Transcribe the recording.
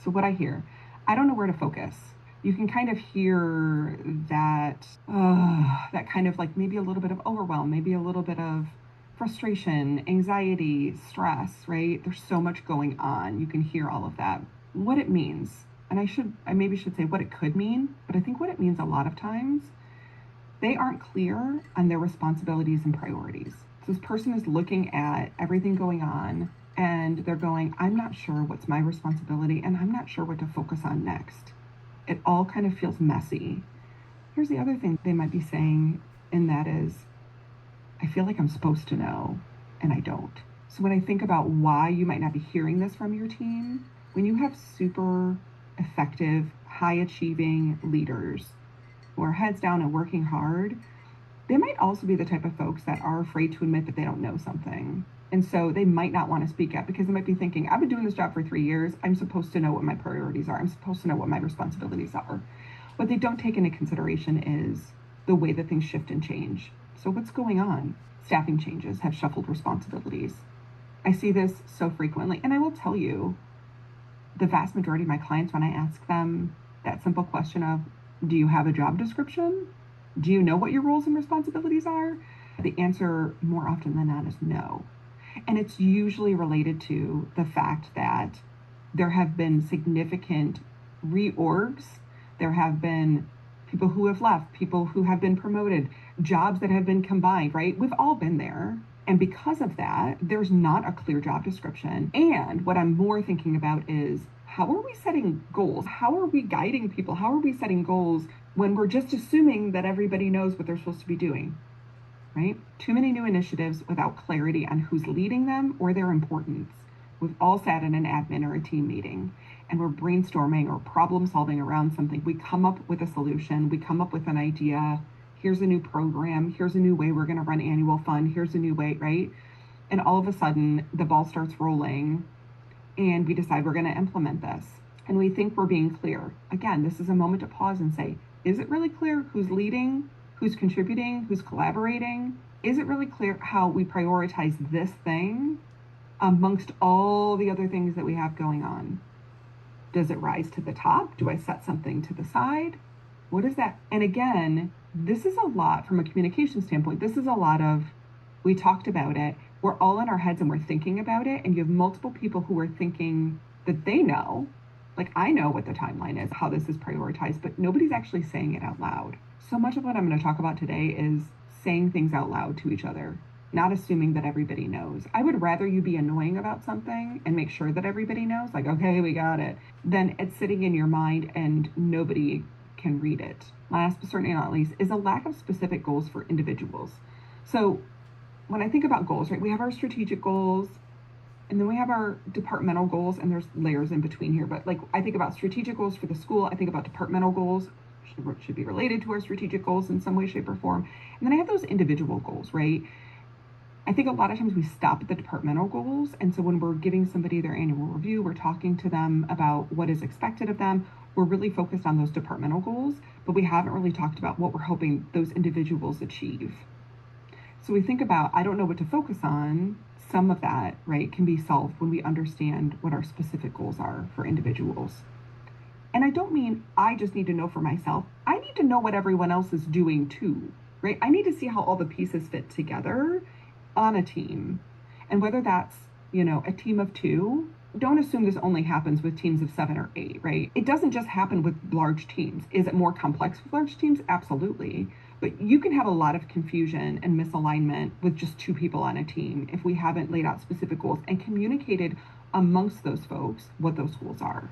So what I hear, I don't know where to focus. You can kind of hear that kind of like maybe a little bit of overwhelm, maybe a little bit of frustration, anxiety, stress, right? There's so much going on. You can hear all of that. What it means, and I maybe should say what it could mean, but I think what it means a lot of times, they aren't clear on their responsibilities and priorities. So this person is looking at everything going on and they're going, I'm not sure what's my responsibility and I'm not sure what to focus on next. It all kind of feels messy. Here's the other thing they might be saying, and that is, I feel like I'm supposed to know and I don't. So when I think about why you might not be hearing this from your team, when you have super effective, high achieving leaders who are heads down and working hard, they might also be the type of folks that are afraid to admit that they don't know something. And so they might not want to speak up because they might be thinking, I've been doing this job for 3 years. I'm supposed to know what my priorities are. I'm supposed to know what my responsibilities are. What they don't take into consideration is the way that things shift and change. So what's going on? Staffing changes have shuffled responsibilities. I see this so frequently. And I will tell you, the vast majority of my clients, when I ask them that simple question of, do you have a job description? Do you know what your roles and responsibilities are? The answer more often than not is no. And it's usually related to the fact that there have been significant reorgs. There have been people who have left, people who have been promoted, jobs that have been combined, right? We've all been there. And because of that, there's not a clear job description. And what I'm more thinking about is, how are we setting goals? How are we guiding people? How are we setting goals when we're just assuming that everybody knows what they're supposed to be doing, right? Too many new initiatives without clarity on who's leading them or their importance. We've all sat in an admin or a team meeting and we're brainstorming or problem solving around something. We come up with a solution. We come up with an idea. Here's a new program. Here's a new way we're going to run annual fund. Here's a new way, right? And all of a sudden the ball starts rolling and we decide we're going to implement this. And we think we're being clear. Again, this is a moment to pause and say, is it really clear who's leading, who's contributing, who's collaborating? Is it really clear how we prioritize this thing amongst all the other things that we have going on? Does it rise to the top? Do I set something to the side? What is that? And again, this is a lot from a communication standpoint. This is a lot of, we talked about it. We're all in our heads and we're thinking about it. And you have multiple people who are thinking that they know, like I know what the timeline is, how this is prioritized, but nobody's actually saying it out loud. So much of what I'm going to talk about today is saying things out loud to each other, not assuming that everybody knows. I would rather you be annoying about something and make sure that everybody knows, like, okay, we got it, than it's sitting in your mind and nobody can read it. Last but certainly not least is a lack of specific goals for individuals. So when I think about goals, right, we have our strategic goals and then we have our departmental goals, and there's layers in between here. But like I think about strategic goals for the school, I think about departmental goals, should be related to our strategic goals in some way, shape, or form. And then I have those individual goals, right? I think a lot of times we stop at the departmental goals. And so when we're giving somebody their annual review, we're talking to them about what is expected of them. We're really focused on those departmental goals, but we haven't really talked about what we're hoping those individuals achieve. So we think about, I don't know what to focus on. Some of that, right, can be solved when we understand what our specific goals are for individuals. And I don't mean I just need to know for myself. I need to know what everyone else is doing too, right? I need to see how all the pieces fit together on a team. And whether that's, a team of 2, don't assume this only happens with teams of 7 or 8, right? It doesn't just happen with large teams. Is it more complex with large teams? Absolutely. But you can have a lot of confusion and misalignment with just 2 people on a team if we haven't laid out specific goals and communicated amongst those folks what those goals are.